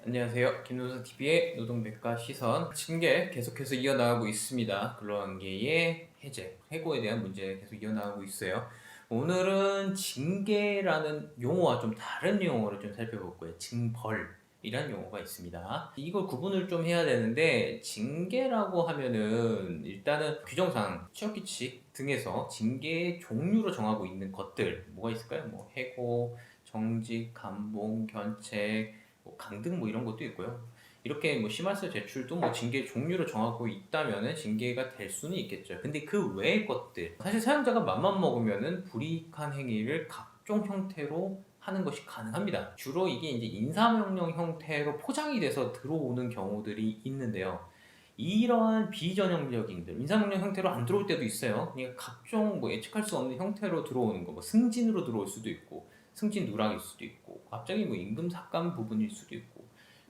안녕하세요. 김노선TV의 노동백과 시선 징계 계속해서 이어나가고 있습니다. 근로관계의 해제, 해고에 대한 문제 계속 이어나가고 있어요. 오늘은 징계라는 용어와 좀 다른 용어를 좀 살펴볼 거예요. 징벌이란 용어가 있습니다. 이걸 구분을 좀 해야 되는데, 징계라고 하면은 일단은 규정상 취업규칙 등에서 징계의 종류로 정하고 있는 것들 뭐가 있을까요? 뭐 해고, 정직, 감봉, 견책, 뭐 강등 뭐 이런 것도 있고요. 이렇게 뭐 심할서 제출도 뭐 징계 종류로 정하고 있다면은 징계가 될 수는 있겠죠. 근데 그 외의 것들, 사실 사용자가 맘만 먹으면은 불이익한 행위를 각종 형태로 하는 것이 가능합니다. 주로 이게 이제 인사명령 형태로 포장이 돼서 들어오는 경우들이 있는데요. 이러한 비전형적인 인사명령 형태로 안 들어올 때도 있어요. 그러니까 각종 뭐 예측할 수 없는 형태로 들어오는 거, 뭐 승진으로 들어올 수도 있고, 승진 누락일 수도 있고, 갑자기 뭐 임금 삭감 부분일 수도 있고,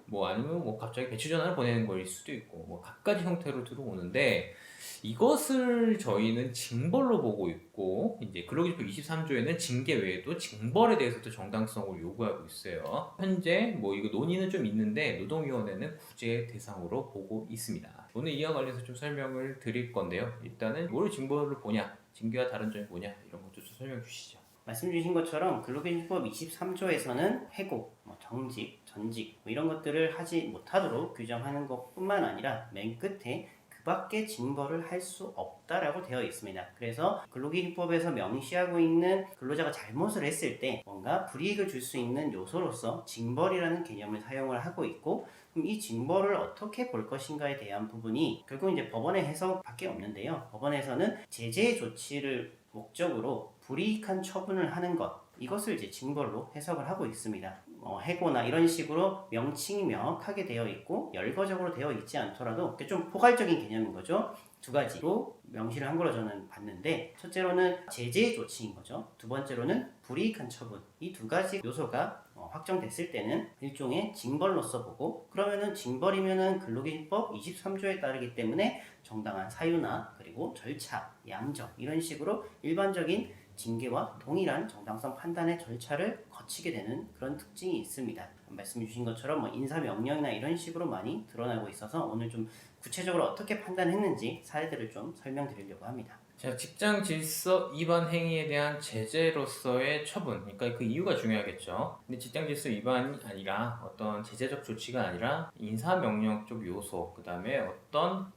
뭐 아니면 뭐 갑자기 배치 전화를 보내는 거일 수도 있고, 뭐 각가지 형태로 들어오는데, 이것을 저희는 징벌로 보고 있고, 이제 근로기준법 23조에는 징계 외에도 징벌에 대해서도 정당성을 요구하고 있어요. 현재 뭐 이거 논의는 좀 있는데 노동위원회는 구제 대상으로 보고 있습니다. 오늘 이와 관련해서 좀 설명을 드릴 건데요. 일단은 뭘 징벌로 보냐, 징계와 다른 점이 뭐냐, 이런 것도 좀 설명 주시죠. 말씀 주신 것처럼 근로기준법 23조에서는 해고, 정직, 전직 이런 것들을 하지 못하도록 규정하는 것뿐만 아니라 맨 끝에 그 밖에 징벌을 할 수 없다라고 되어 있습니다. 그래서 근로기준법에서 명시하고 있는 근로자가 잘못을 했을 때 뭔가 불이익을 줄 수 있는 요소로서 징벌이라는 개념을 사용을 하고 있고, 그럼 이 징벌을 어떻게 볼 것인가에 대한 부분이 결국 이제 법원의 해석밖에 없는데요. 법원에서는 제재 조치를 목적으로 불이익한 처분을 하는 것, 이것을 이제 징벌로 해석을 하고 있습니다. 해고나 이런 식으로 명칭이 명확하게 되어 있고 열거적으로 되어 있지 않더라도 좀 포괄적인 개념인 거죠. 두 가지로 명시를 한 걸로 저는 봤는데, 첫째로는 제재 조치인 거죠. 두 번째로는 불이익한 처분. 이 두 가지 요소가 확정됐을 때는 일종의 징벌로서 보고, 그러면은 징벌이면은 근로기준법 23조에 따르기 때문에 정당한 사유나 그리고 절차, 양적 이런 식으로 일반적인 징계와 동일한 정당성 판단의 절차를 거치게 되는 그런 특징이 있습니다. 말씀 주신 것처럼 인사명령이나 이런 식으로 많이 드러나고 있어서 오늘 좀 구체적으로 어떻게 판단했는지 사례들을 좀 설명드리려고 합니다. 자, 직장 질서 위반 행위에 대한 제재로서의 처분, 그러니까 그 이유가 중요하겠죠. 근데 직장 질서 위반이 아니라 어떤 제재적 조치가 아니라 인사명령적 요소, 그 다음에 어떤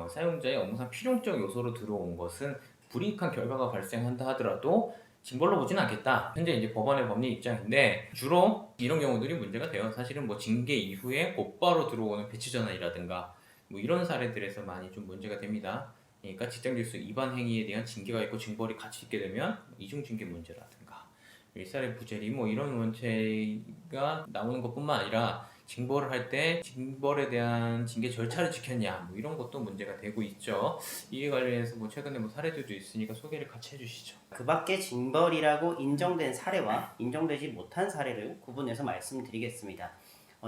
사용자의 업무상 필용적 요소로 들어온 것은 불이익한 결과가 발생한다 하더라도 징벌로 보지는 않겠다. 현재 이제 법원의 법리 입장인데, 주로 이런 경우들이 문제가 돼요. 사실은 뭐 징계 이후에 곧바로 들어오는 배치 전환이라든가 뭐 이런 사례들에서 많이 좀 문제가 됩니다. 그러니까 직장질서 위반 행위에 대한 징계가 있고 징벌이 같이 있게 되면 이중징계 문제라든가 일살의 부재리 뭐 이런 문제가 나오는 것뿐만 아니라 징벌을 할 때 징벌에 대한 징계 절차를 지켰냐 뭐 이런 것도 문제가 되고 있죠. 이에 관련해서 뭐 최근에 뭐 사례들도 있으니까 소개를 같이 해주시죠. 그 밖에 징벌이라고 인정된 사례와 인정되지 못한 사례를 구분해서 말씀드리겠습니다.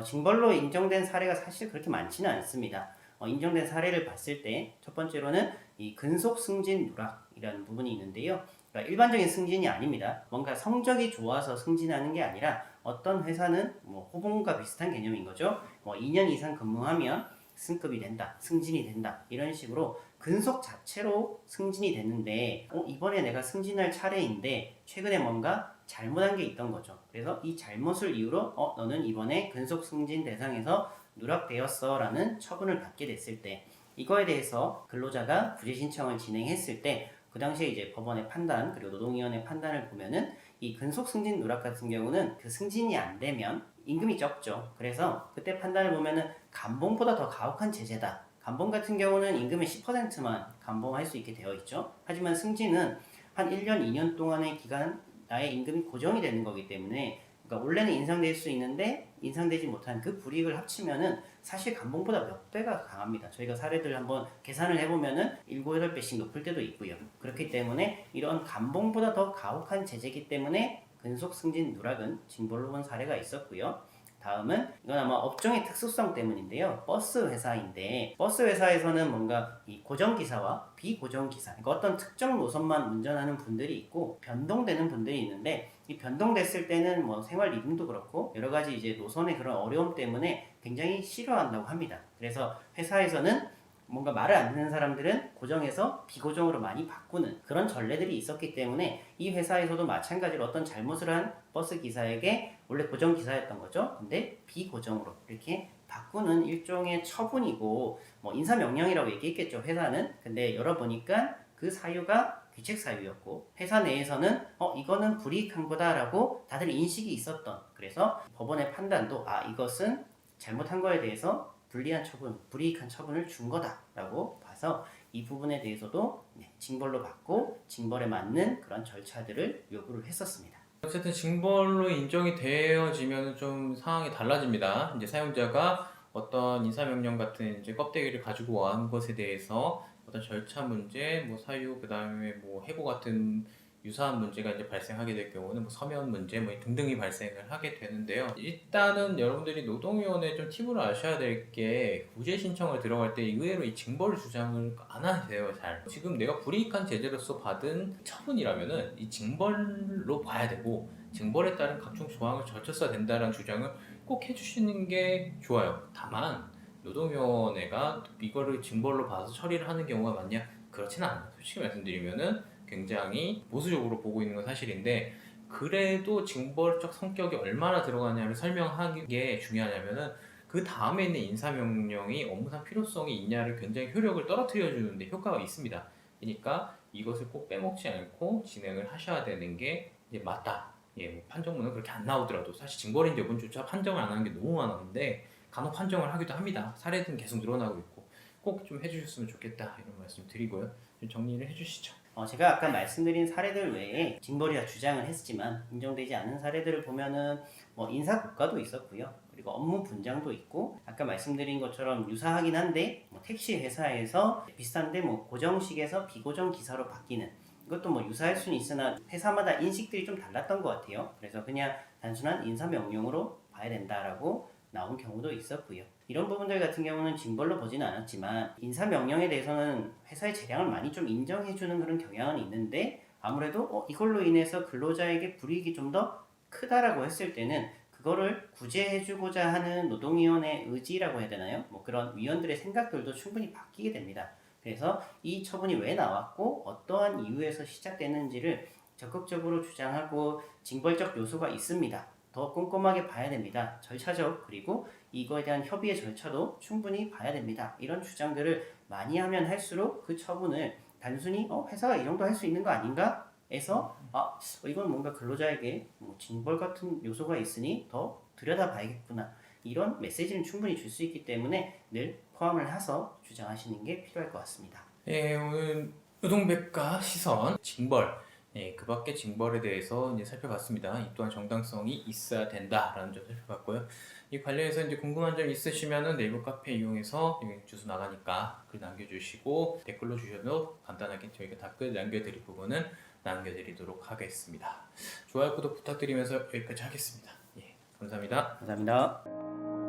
징벌로 인정된 사례가 사실 그렇게 많지는 않습니다. 인정된 사례를 봤을 때 첫 번째로는 이 근속 승진 누락이라는 부분이 있는데요. 그러니까 일반적인 승진이 아닙니다. 뭔가 성적이 좋아서 승진하는 게 아니라 어떤 회사는 호봉과 비슷한 개념인 거죠. 2년 이상 근무하면 승급이 된다, 승진이 된다 이런 식으로 근속 자체로 승진이 됐는데 이번에 내가 승진할 차례인데 최근에 뭔가 잘못한 게 있던 거죠. 그래서 이 잘못을 이유로 너는 이번에 근속 승진 대상에서 누락되었어 라는 처분을 받게 됐을 때, 이거에 대해서 근로자가 구제 신청을 진행했을 때 그 당시에 이제 법원의 판단 그리고 노동위원회 판단을 보면은 이 근속 승진 누락 같은 경우는 그 승진이 안 되면 임금이 적죠. 그래서 그때 판단을 보면은 감봉보다 더 가혹한 제재다. 감봉 같은 경우는 임금의 10%만 감봉할 수 있게 되어 있죠. 하지만 승진은 한 1년, 2년 동안의 기간 나의 임금이 고정이 되는 거기 때문에, 그러니까 원래는 인상될 수 있는데 인상되지 못한 그 불이익을 합치면은 사실 감봉보다 몇 배가 강합니다. 저희가 사례들 한번 계산을 해보면은 7, 8배씩 높을 때도 있고요. 그렇기 때문에 이런 감봉보다 더 가혹한 제재이기 때문에 근속 승진 누락은 징벌로 본 사례가 있었고요. 다음은 이건 아마 업종의 특수성 때문인데요. 버스 회사인데 버스 회사에서는 뭔가 이 고정기사와 비고정기사, 그러니까 어떤 특정 노선만 운전하는 분들이 있고 변동되는 분들이 있는데, 이 변동됐을 때는 생활 리듬도 그렇고 여러 가지 이제 노선의 그런 어려움 때문에 굉장히 싫어한다고 합니다. 그래서 회사에서는 뭔가 말을 안 듣는 사람들은 고정에서 비고정으로 많이 바꾸는 그런 전례들이 있었기 때문에 이 회사에서도 마찬가지로 어떤 잘못을 한 버스 기사에게 원래 고정 기사였던 거죠. 근데 비고정으로 이렇게 바꾸는 일종의 처분이고 뭐 인사명령이라고 얘기했겠죠 회사는. 근데 열어보니까 그 사유가 귀책 사유였고 회사 내에서는 이거는 불이익한 거다라고 다들 인식이 있었던, 그래서 법원의 판단도 이것은 잘못한 거에 대해서 불리한 처분, 불이익한 처분을 준 거다라고 봐서 이 부분에 대해서도 징벌로 받고 징벌에 맞는 그런 절차들을 요구를 했었습니다. 어쨌든 징벌로 인정이 되어지면 좀 상황이 달라집니다. 이제 사용자가 어떤 인사명령 같은 이제 껍데기를 가지고 온 것에 대해서 어떤 절차 문제, 뭐 사유, 그 다음에 뭐 해고 같은 유사한 문제가 이제 발생하게 될 경우는 뭐 서면 문제 뭐 등등이 발생을 하게 되는데요. 일단은 여러분들이 노동위원회 좀 팁으로 아셔야 될 게 구제 신청을 들어갈 때 의외로 이 징벌 주장을 안 하세요. 잘. 지금 내가 불이익한 제재로서 받은 처분이라면은 이 징벌로 봐야 되고 징벌에 따른 각종 조항을 적쳤어야 된다는 주장을 꼭 해주시는 게 좋아요. 다만 노동위원회가 이거를 징벌로 봐서 처리를 하는 경우가 많냐? 그렇지는 않아요. 솔직히 말씀드리면은 굉장히 보수적으로 보고 있는 건 사실인데, 그래도 징벌적 성격이 얼마나 들어가냐를 설명하는 게 중요하냐면은 그 다음에 있는 인사명령이 업무상 필요성이 있냐를 굉장히 효력을 떨어뜨려 주는데 효과가 있습니다. 그러니까 이것을 꼭 빼먹지 않고 진행을 하셔야 되는 게 이제 맞다. 예, 뭐 판정문은 그렇게 안 나오더라도 사실 징벌인 여부조차 판정을 안 하는 게 너무 많았는데 간혹 판정을 하기도 합니다. 사례들은 계속 늘어나고 있고 꼭 좀 해주셨으면 좋겠다 이런 말씀 드리고요. 좀 정리를 해주시죠. 제가 아까 말씀드린 사례들 외에 징벌이라 주장을 했지만 인정되지 않은 사례들을 보면은 뭐 인사고과도 있었고요. 그리고 업무 분장도 있고 아까 말씀드린 것처럼 유사하긴 한데 뭐 택시 회사에서 비슷한데 뭐 고정식에서 비고정 기사로 바뀌는, 이것도 뭐 유사할 수는 있으나 회사마다 인식들이 좀 달랐던 것 같아요. 그래서 그냥 단순한 인사명령으로 봐야 된다라고 나온 경우도 있었고요. 이런 부분들 같은 경우는 징벌로 보지는 않았지만 인사명령에 대해서는 회사의 재량을 많이 좀 인정해주는 그런 경향은 있는데, 아무래도 이걸로 인해서 근로자에게 불이익이 좀 더 크다라고 했을 때는 그거를 구제해주고자 하는 노동위원회의 의지라고 해야 되나요? 뭐 그런 위원들의 생각들도 충분히 바뀌게 됩니다. 그래서 이 처분이 왜 나왔고 어떠한 이유에서 시작됐는지를 적극적으로 주장하고 징벌적 요소가 있습니다. 더 꼼꼼하게 봐야 됩니다. 절차적, 그리고 이거에 대한 협의의 절차도 충분히 봐야 됩니다. 이런 주장들을 많이 하면 할수록 그 처분을 단순히 회사가 이 정도 할 수 있는 거 아닌가? 에서 이건 뭔가 근로자에게 뭐 징벌 같은 요소가 있으니 더 들여다봐야겠구나. 이런 메시지는 충분히 줄 수 있기 때문에 늘 포함을 해서 주장하시는 게 필요할 것 같습니다. 예, 오늘 노동백과 시선, 징벌, 예, 그 밖에 징벌에 대해서 이제 살펴봤습니다. 이 또한 정당성이 있어야 된다라는 점 살펴봤고요. 이 관련해서 이제 궁금한 점 있으시면은 네이버 카페 이용해서 주소 나가니까 글 남겨주시고 댓글로 주셔도 간단하게 저희가 댓글 남겨드릴 부분은 남겨드리도록 하겠습니다. 좋아요, 구독 부탁드리면서 여기까지 하겠습니다. 예, 감사합니다. 감사합니다.